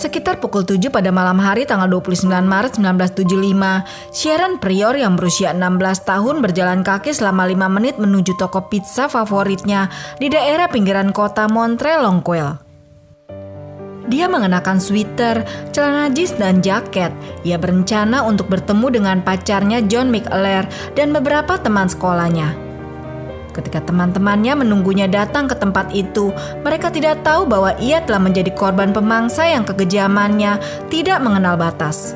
Sekitar pukul 7 pada malam hari tanggal 29 Maret 1975, Sharon Pryor yang berusia 16 tahun berjalan kaki selama 5 menit menuju toko pizza favoritnya di daerah pinggiran kota Montreal-Longueuil. Dia mengenakan sweater, celana jeans dan jaket. Ia berencana untuk bertemu dengan pacarnya John McAleer dan beberapa teman sekolahnya. Ketika teman-temannya menunggunya datang ke tempat itu, mereka tidak tahu bahwa ia telah menjadi korban pemangsa yang kekejamannya tidak mengenal batas.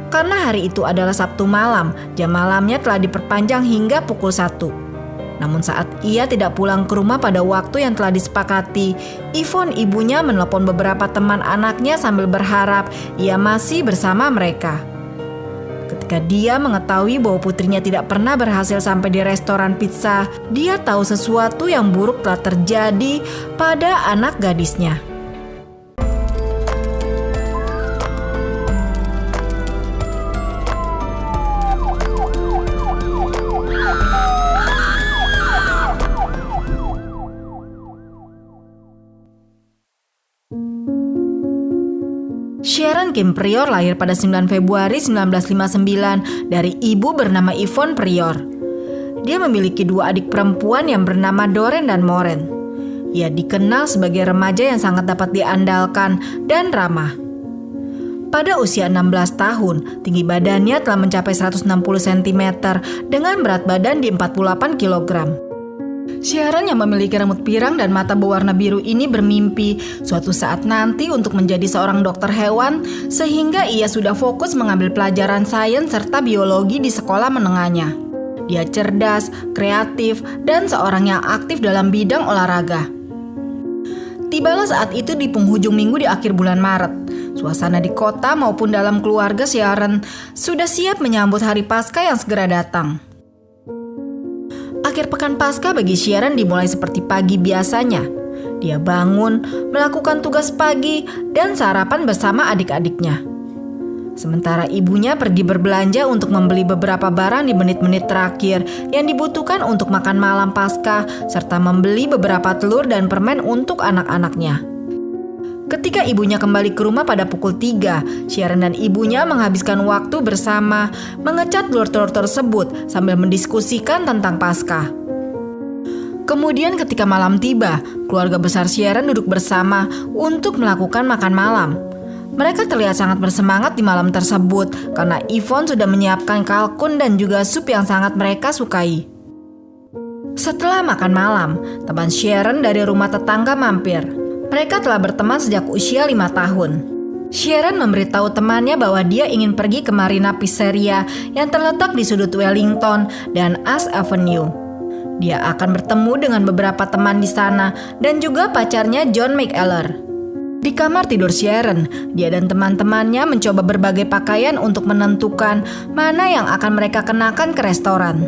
Karena hari itu adalah Sabtu malam, jam malamnya telah diperpanjang hingga pukul 1. Namun saat ia tidak pulang ke rumah pada waktu yang telah disepakati, Yvonne ibunya menelepon beberapa teman anaknya sambil berharap ia masih bersama mereka. Ketika dia mengetahui bahwa putrinya tidak pernah berhasil sampai di restoran pizza, dia tahu sesuatu yang buruk telah terjadi pada anak gadisnya. Sharon Kim Pryor lahir pada 9 Februari 1959 dari ibu bernama Yvonne Pryor. Dia memiliki 2 adik perempuan yang bernama Doreen dan Maureen. Ia dikenal sebagai remaja yang sangat dapat diandalkan dan ramah. Pada usia 16 tahun, tinggi badannya telah mencapai 160 cm dengan berat badan di 48 kg. Sharon yang memiliki rambut pirang dan mata berwarna biru ini bermimpi suatu saat nanti untuk menjadi seorang dokter hewan, sehingga ia sudah fokus mengambil pelajaran sains serta biologi di sekolah menengahnya. Dia cerdas, kreatif, dan seorang yang aktif dalam bidang olahraga. Tibalah saat itu di penghujung minggu di akhir bulan Maret. Suasana di kota maupun dalam keluarga Sharon sudah siap menyambut hari Paskah yang segera datang. Akhir pekan Paskah bagi Sharon dimulai seperti pagi biasanya. Dia bangun, melakukan tugas pagi, dan sarapan bersama adik-adiknya. Sementara ibunya pergi berbelanja untuk membeli beberapa barang di menit-menit terakhir yang dibutuhkan untuk makan malam Paskah, serta membeli beberapa telur dan permen untuk anak-anaknya. Ketika ibunya kembali ke rumah pada pukul 3, Sharon dan ibunya menghabiskan waktu bersama mengecat telur-telur tersebut sambil mendiskusikan tentang Paskah. Kemudian ketika malam tiba, keluarga besar Sharon duduk bersama untuk melakukan makan malam. Mereka terlihat sangat bersemangat di malam tersebut karena Yvonne sudah menyiapkan kalkun dan juga sup yang sangat mereka sukai. Setelah makan malam, teman Sharon dari rumah tetangga mampir. Mereka telah berteman sejak usia 5 tahun. Sharon memberitahu temannya bahwa dia ingin pergi ke Marina Pizzeria yang terletak di sudut Wellington dan Ash Avenue. Dia akan bertemu dengan beberapa teman di sana dan juga pacarnya John McAleer. Di kamar tidur Sharon, dia dan teman-temannya mencoba berbagai pakaian untuk menentukan mana yang akan mereka kenakan ke restoran.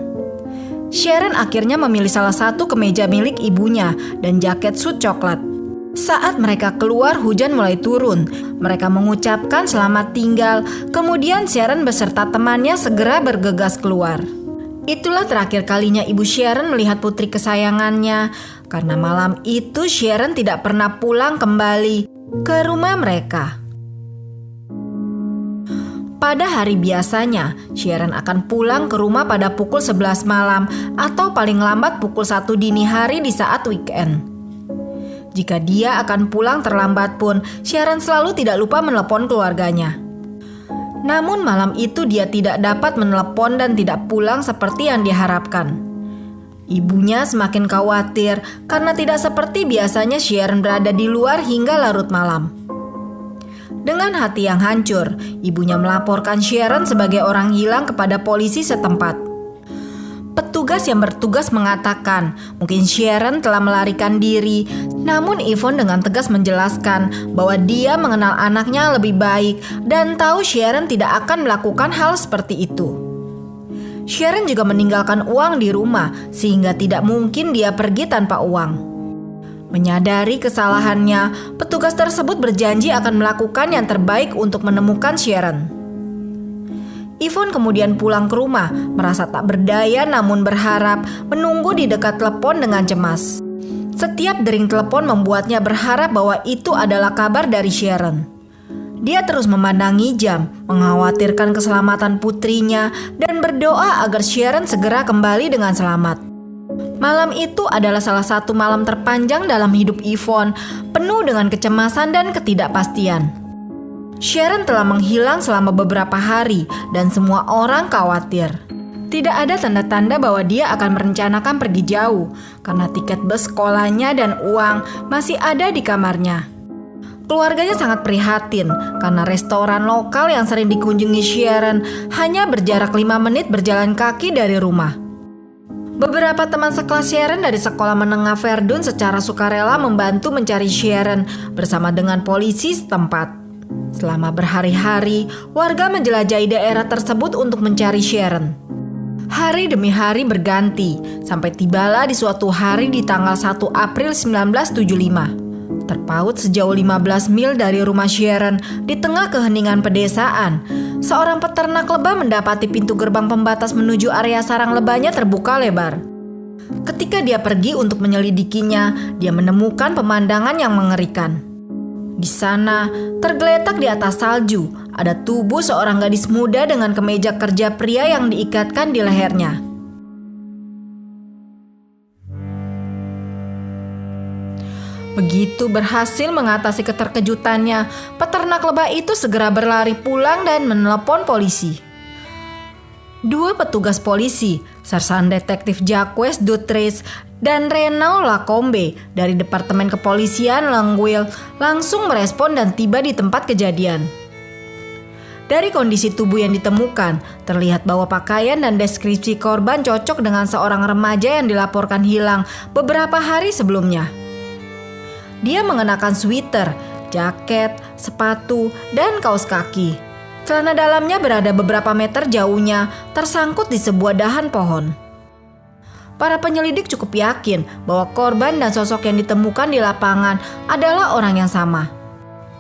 Sharon akhirnya memilih salah satu kemeja milik ibunya dan jaket suit coklat. Saat mereka keluar, hujan mulai turun. Mereka mengucapkan selamat tinggal. Kemudian Sharon beserta temannya segera bergegas keluar. Itulah terakhir kalinya ibu Sharon melihat putri kesayangannya. Karena malam itu Sharon tidak pernah pulang kembali ke rumah mereka. Pada hari biasanya, Sharon akan pulang ke rumah pada pukul 11 malam atau paling lambat pukul 1 dini hari di saat weekend. Jika dia akan pulang terlambat pun, Sharon selalu tidak lupa menelepon keluarganya. Namun malam itu dia tidak dapat menelepon dan tidak pulang seperti yang diharapkan. Ibunya semakin khawatir karena tidak seperti biasanya Sharon berada di luar hingga larut malam. Dengan hati yang hancur, ibunya melaporkan Sharon sebagai orang hilang kepada polisi setempat. Petugas yang bertugas mengatakan mungkin Sharon telah melarikan diri, namun Yvonne dengan tegas menjelaskan bahwa dia mengenal anaknya lebih baik dan tahu Sharon tidak akan melakukan hal seperti itu. Sharon juga meninggalkan uang di rumah sehingga tidak mungkin dia pergi tanpa uang. Menyadari kesalahannya, petugas tersebut berjanji akan melakukan yang terbaik untuk menemukan Sharon. Yvonne kemudian pulang ke rumah, merasa tak berdaya namun berharap, menunggu di dekat telepon dengan cemas. Setiap dering telepon membuatnya berharap bahwa itu adalah kabar dari Sharon. Dia terus memandangi jam, mengkhawatirkan keselamatan putrinya, dan berdoa agar Sharon segera kembali dengan selamat. Malam itu adalah salah satu malam terpanjang dalam hidup Yvonne, penuh dengan kecemasan dan ketidakpastian. Sharon telah menghilang selama beberapa hari dan semua orang khawatir. Tidak ada tanda-tanda bahwa dia akan merencanakan pergi jauh, karena tiket bus sekolahnya dan uang masih ada di kamarnya. Keluarganya sangat prihatin karena restoran lokal yang sering dikunjungi Sharon hanya berjarak 5 menit berjalan kaki dari rumah. Beberapa teman sekelas Sharon dari sekolah menengah Verdun secara sukarela membantu mencari Sharon bersama dengan polisi setempat. Selama berhari-hari, warga menjelajahi daerah tersebut untuk mencari Sharon. Hari demi hari berganti, sampai tibalah di suatu hari di tanggal 1 April 1975. Terpaut sejauh 15 mil dari rumah Sharon di tengah keheningan pedesaan, seorang peternak lebah mendapati pintu gerbang pembatas menuju area sarang lebahnya terbuka lebar. Ketika dia pergi untuk menyelidikinya, dia menemukan pemandangan yang mengerikan. Di sana, tergeletak di atas salju, ada tubuh seorang gadis muda dengan kemeja kerja pria yang diikatkan di lehernya. Begitu berhasil mengatasi keterkejutannya, peternak lebah itu segera berlari pulang dan menelepon polisi. 2 petugas polisi, Sersan Detektif Jacques Dutres dan Renaud Lacombe dari Departemen Kepolisian Longueuil langsung merespon dan tiba di tempat kejadian. Dari kondisi tubuh yang ditemukan, terlihat bahwa pakaian dan deskripsi korban cocok dengan seorang remaja yang dilaporkan hilang beberapa hari sebelumnya. Dia mengenakan sweater, jaket, sepatu, dan kaos kaki. Celana dalamnya berada beberapa meter jauhnya, tersangkut di sebuah dahan pohon. Para penyelidik cukup yakin bahwa korban dan sosok yang ditemukan di lapangan adalah orang yang sama.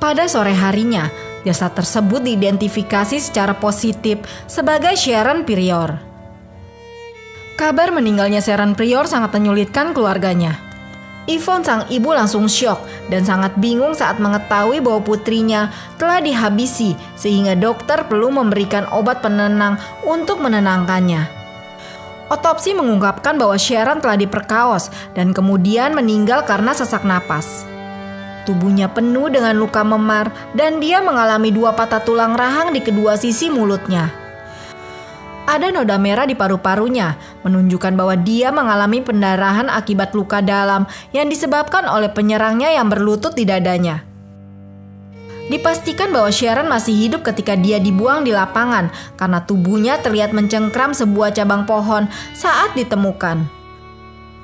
Pada sore harinya, jasad tersebut diidentifikasi secara positif sebagai Sharon Prior. Kabar meninggalnya Sharon Prior sangat menyulitkan keluarganya. Yvonne sang ibu langsung syok dan sangat bingung saat mengetahui bahwa putrinya telah dihabisi sehingga dokter perlu memberikan obat penenang untuk menenangkannya. Otopsi mengungkapkan bahwa Sharon telah diperkaos dan kemudian meninggal karena sesak napas. Tubuhnya penuh dengan luka memar dan dia mengalami 2 patah tulang rahang di kedua sisi mulutnya. Ada noda merah di paru-parunya, menunjukkan bahwa dia mengalami pendarahan akibat luka dalam yang disebabkan oleh penyerangnya yang berlutut di dadanya. Dipastikan bahwa Sharon masih hidup ketika dia dibuang di lapangan karena tubuhnya terlihat mencengkram sebuah cabang pohon saat ditemukan.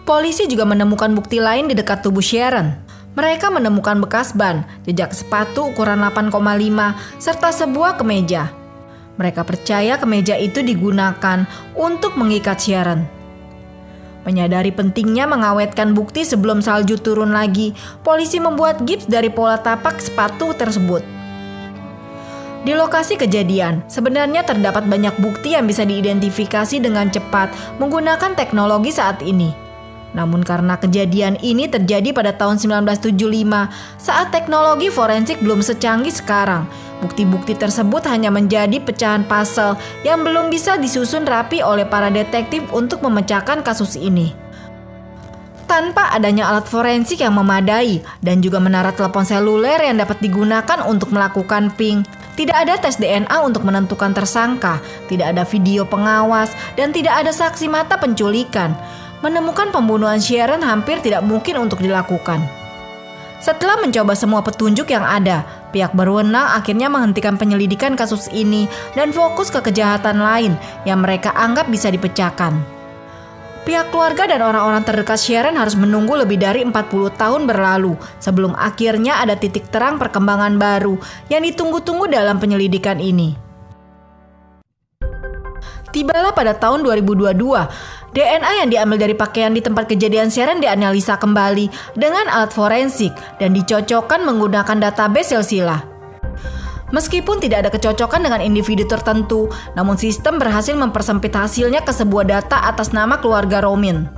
Polisi juga menemukan bukti lain di dekat tubuh Sharon. Mereka menemukan bekas ban, jejak sepatu ukuran 8,5, serta sebuah kemeja. Mereka percaya kemeja itu digunakan untuk mengikat Sharon. Menyadari pentingnya mengawetkan bukti sebelum salju turun lagi, polisi membuat gips dari pola tapak sepatu tersebut. Di lokasi kejadian, sebenarnya terdapat banyak bukti yang bisa diidentifikasi dengan cepat menggunakan teknologi saat ini. Namun karena kejadian ini terjadi pada tahun 1975, saat teknologi forensik belum secanggih sekarang, bukti-bukti tersebut hanya menjadi pecahan puzzle yang belum bisa disusun rapi oleh para detektif untuk memecahkan kasus ini. Tanpa adanya alat forensik yang memadai dan juga menara telepon seluler yang dapat digunakan untuk melakukan ping, tidak ada tes DNA untuk menentukan tersangka, tidak ada video pengawas, dan tidak ada saksi mata penculikan. Menemukan pembunuhan Sharon hampir tidak mungkin untuk dilakukan. Setelah mencoba semua petunjuk yang ada, pihak berwenang akhirnya menghentikan penyelidikan kasus ini dan fokus ke kejahatan lain yang mereka anggap bisa dipecahkan. Pihak keluarga dan orang-orang terdekat Sharon harus menunggu lebih dari 40 tahun berlalu sebelum akhirnya ada titik terang perkembangan baru yang ditunggu-tunggu dalam penyelidikan ini. Tibalah pada tahun 2022, DNA yang diambil dari pakaian di tempat kejadian Sharon dianalisa kembali dengan alat forensik dan dicocokkan menggunakan database silsilah. Meskipun tidak ada kecocokan dengan individu tertentu, namun sistem berhasil mempersempit hasilnya ke sebuah data atas nama keluarga Romin.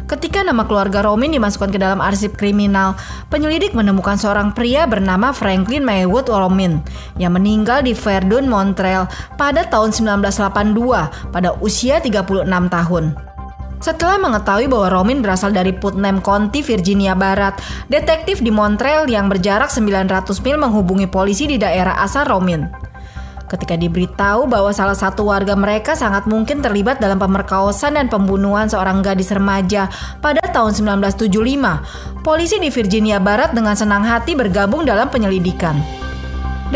Ketika nama keluarga Romin dimasukkan ke dalam arsip kriminal, penyelidik menemukan seorang pria bernama Franklin Maywood Romin yang meninggal di Verdun, Montreal pada tahun 1982 pada usia 36 tahun. Setelah mengetahui bahwa Romin berasal dari Putnam County, Virginia Barat, detektif di Montreal yang berjarak 900 mil menghubungi polisi di daerah asal Romin. Ketika diberitahu bahwa salah satu warga mereka sangat mungkin terlibat dalam pemerkosaan dan pembunuhan seorang gadis remaja pada tahun 1975, polisi di Virginia Barat dengan senang hati bergabung dalam penyelidikan.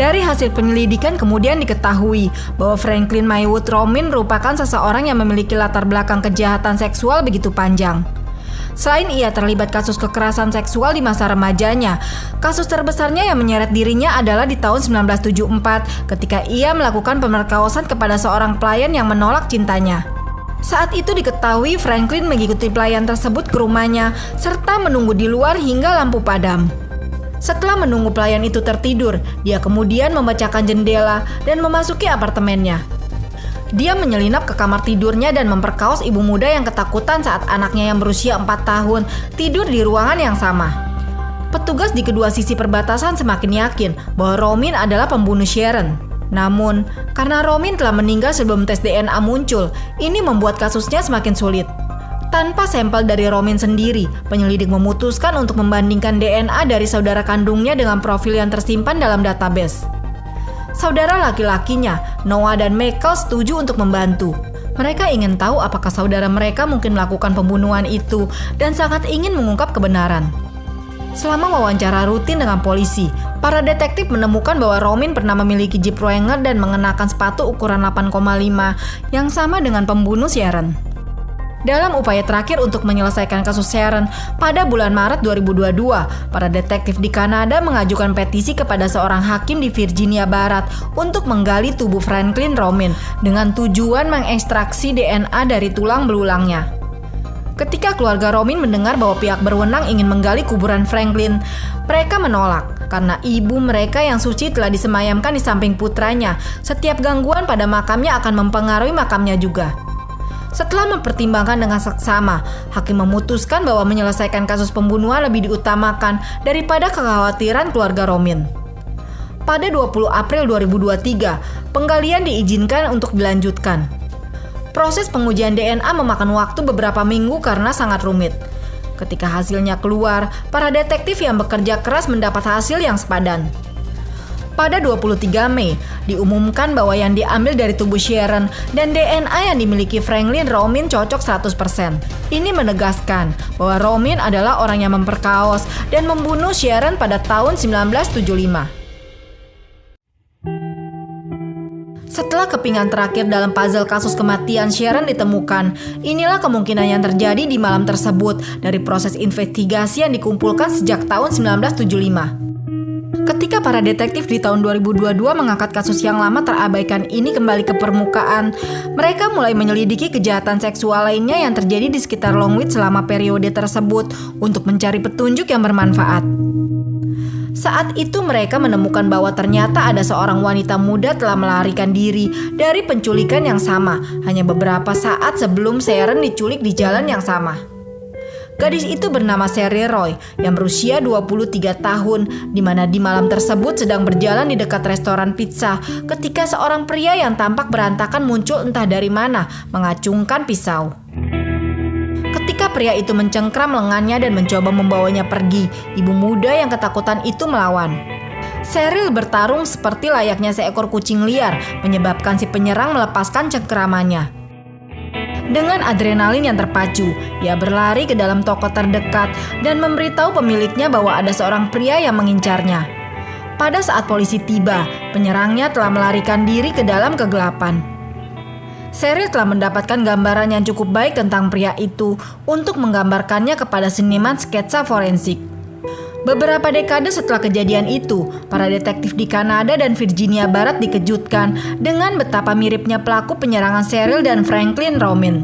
Dari hasil penyelidikan kemudian diketahui bahwa Franklin Maywood Romin merupakan seseorang yang memiliki latar belakang kejahatan seksual begitu panjang. Selain ia terlibat kasus kekerasan seksual di masa remajanya, kasus terbesarnya yang menyeret dirinya adalah di tahun 1974 ketika ia melakukan pemerkosaan kepada seorang pelayan yang menolak cintanya. Saat itu diketahui Franklin mengikuti pelayan tersebut ke rumahnya serta menunggu di luar hingga lampu padam. Setelah menunggu pelayan itu tertidur, dia kemudian memecahkan jendela dan memasuki apartemennya. Dia menyelinap ke kamar tidurnya dan memperkaos ibu muda yang ketakutan saat anaknya yang berusia 4 tahun tidur di ruangan yang sama. Petugas di kedua sisi perbatasan semakin yakin bahwa Romin adalah pembunuh Sharon. Namun, karena Romin telah meninggal sebelum tes DNA muncul, ini membuat kasusnya semakin sulit. Tanpa sampel dari Romin sendiri, penyelidik memutuskan untuk membandingkan DNA dari saudara kandungnya dengan profil yang tersimpan dalam database. Saudara laki-lakinya, Noah dan Michael, setuju untuk membantu. Mereka ingin tahu apakah saudara mereka mungkin melakukan pembunuhan itu dan sangat ingin mengungkap kebenaran. Selama wawancara rutin dengan polisi, para detektif menemukan bahwa Romin pernah memiliki Jeep Wrangler dan mengenakan sepatu ukuran 8,5 yang sama dengan pembunuh Sharon. Dalam upaya terakhir untuk menyelesaikan kasus Sharon, pada bulan Maret 2022, para detektif di Kanada mengajukan petisi kepada seorang hakim di Virginia Barat untuk menggali tubuh Franklin Romin dengan tujuan mengekstraksi DNA dari tulang belulangnya. Ketika keluarga Romin mendengar bahwa pihak berwenang ingin menggali kuburan Franklin, mereka menolak karena ibu mereka yang suci telah disemayamkan di samping putranya. Setiap gangguan pada makamnya akan mempengaruhi makamnya juga. Setelah mempertimbangkan dengan seksama, hakim memutuskan bahwa menyelesaikan kasus pembunuhan lebih diutamakan daripada kekhawatiran keluarga Romin. Pada 20 April 2023, penggalian diizinkan untuk dilanjutkan. Proses pengujian DNA memakan waktu beberapa minggu karena sangat rumit. Ketika hasilnya keluar, para detektif yang bekerja keras mendapat hasil yang sepadan. Pada 23 Mei, diumumkan bahwa yang diambil dari tubuh Sharon dan DNA yang dimiliki Franklin Romin cocok 100%. Ini menegaskan bahwa Romin adalah orang yang memperkaos dan membunuh Sharon pada tahun 1975. Setelah kepingan terakhir dalam puzzle kasus kematian Sharon ditemukan, inilah kemungkinan yang terjadi di malam tersebut dari proses investigasi yang dikumpulkan sejak tahun 1975. Ketika para detektif di tahun 2022 mengangkat kasus yang lama terabaikan ini kembali ke permukaan, mereka mulai menyelidiki kejahatan seksual lainnya yang terjadi di sekitar Longwood selama periode tersebut untuk mencari petunjuk yang bermanfaat. Saat itu mereka menemukan bahwa ternyata ada seorang wanita muda telah melarikan diri dari penculikan yang sama hanya beberapa saat sebelum Sharon diculik di jalan yang sama. Gadis itu bernama Cheryl Roy yang berusia 23 tahun, di mana di malam tersebut sedang berjalan di dekat restoran pizza ketika seorang pria yang tampak berantakan muncul entah dari mana mengacungkan pisau. Ketika pria itu mencengkram lengannya dan mencoba membawanya pergi, ibu muda yang ketakutan itu melawan. Cheryl bertarung seperti layaknya seekor kucing liar, menyebabkan si penyerang melepaskan cengkramannya. Dengan adrenalin yang terpacu, ia berlari ke dalam toko terdekat dan memberitahu pemiliknya bahwa ada seorang pria yang mengincarnya. Pada saat polisi tiba, penyerangnya telah melarikan diri ke dalam kegelapan. Cheryl telah mendapatkan gambaran yang cukup baik tentang pria itu untuk menggambarkannya kepada seniman sketsa forensik. Beberapa dekade setelah kejadian itu, para detektif di Kanada dan Virginia Barat dikejutkan dengan betapa miripnya pelaku penyerangan Cheryl dan Franklin Romin.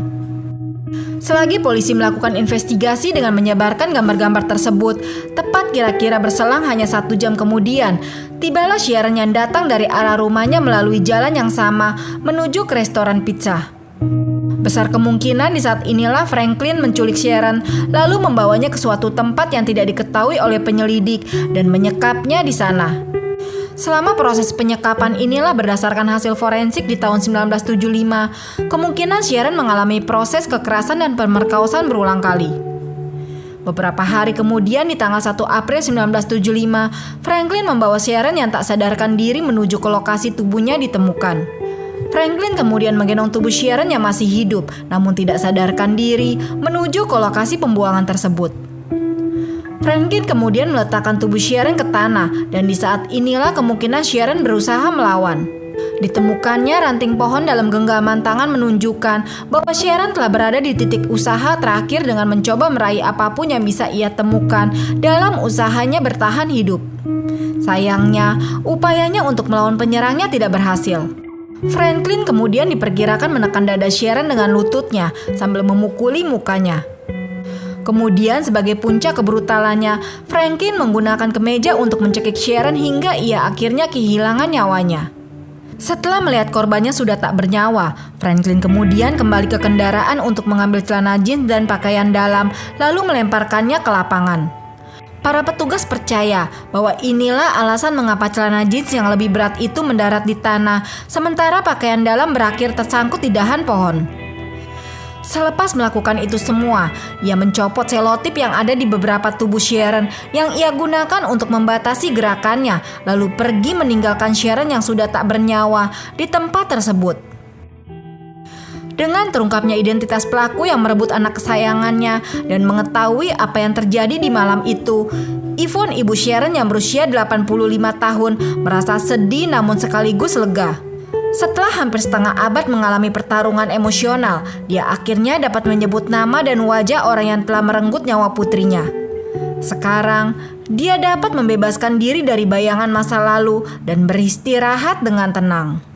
Selagi polisi melakukan investigasi dengan menyebarkan gambar-gambar tersebut, tepat kira-kira berselang hanya 1 jam kemudian, tibalah Sharon yang datang dari arah rumahnya melalui jalan yang sama menuju ke restoran pizza. Besar kemungkinan di saat inilah Franklin menculik Sharon, lalu membawanya ke suatu tempat yang tidak diketahui oleh penyelidik dan menyekapnya di sana. Selama proses penyekapan inilah berdasarkan hasil forensik di tahun 1975, kemungkinan Sharon mengalami proses kekerasan dan pemerkosaan berulang kali. Beberapa hari kemudian di tanggal 1 April 1975, Franklin membawa Sharon yang tak sadarkan diri menuju ke lokasi tubuhnya ditemukan. Franklin kemudian menggendong tubuh Sharon yang masih hidup namun tidak sadarkan diri menuju ke lokasi pembuangan tersebut. Franklin kemudian meletakkan tubuh Sharon ke tanah dan di saat inilah kemungkinan Sharon berusaha melawan. Ditemukannya ranting pohon dalam genggaman tangan menunjukkan bahwa Sharon telah berada di titik usaha terakhir dengan mencoba meraih apapun yang bisa ia temukan dalam usahanya bertahan hidup. Sayangnya, upayanya untuk melawan penyerangnya tidak berhasil. Franklin kemudian diperkirakan menekan dada Sharon dengan lututnya sambil memukuli mukanya. Kemudian sebagai puncak kebrutalannya, Franklin menggunakan kemeja untuk mencekik Sharon hingga ia akhirnya kehilangan nyawanya. Setelah melihat korbannya sudah tak bernyawa, Franklin kemudian kembali ke kendaraan untuk mengambil celana jeans dan pakaian dalam, lalu melemparkannya ke lapangan. Para petugas percaya bahwa inilah alasan mengapa celana jeans yang lebih berat itu mendarat di tanah, sementara pakaian dalam berakhir tersangkut di dahan pohon. Selepas melakukan itu semua, ia mencopot selotip yang ada di beberapa tubuh Sharon yang ia gunakan untuk membatasi gerakannya, lalu pergi meninggalkan Sharon yang sudah tak bernyawa di tempat tersebut. Dengan terungkapnya identitas pelaku yang merebut anak kesayangannya dan mengetahui apa yang terjadi di malam itu, Yvonne, ibu Sharon yang berusia 85 tahun, merasa sedih namun sekaligus lega. Setelah hampir setengah abad mengalami pertarungan emosional, dia akhirnya dapat menyebut nama dan wajah orang yang telah merenggut nyawa putrinya. Sekarang, dia dapat membebaskan diri dari bayangan masa lalu dan beristirahat dengan tenang.